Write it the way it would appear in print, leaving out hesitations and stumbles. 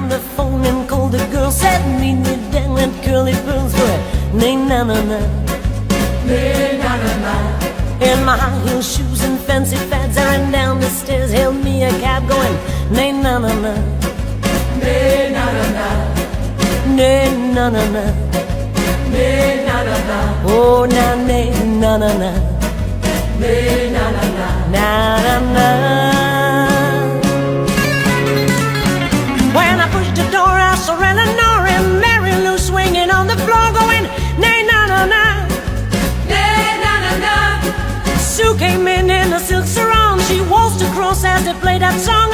on the phone and called the girl, said meet me down at Curly Pearl's for it. Nay na na na, nay na na na. In my high heel shoes and fancy fads, I ran down the stairs, hailed me a cab going, nay na na na, nay na na na, nay na na na, nay na na na. Oh na nay na na na, nay na na na, na na na. When I pushed the door, I saw Eleanor and Mary Lou swinging on the floor, going, nay na na na, nay na na na. Sue came in a silk sarong. She waltzed across as they played that song.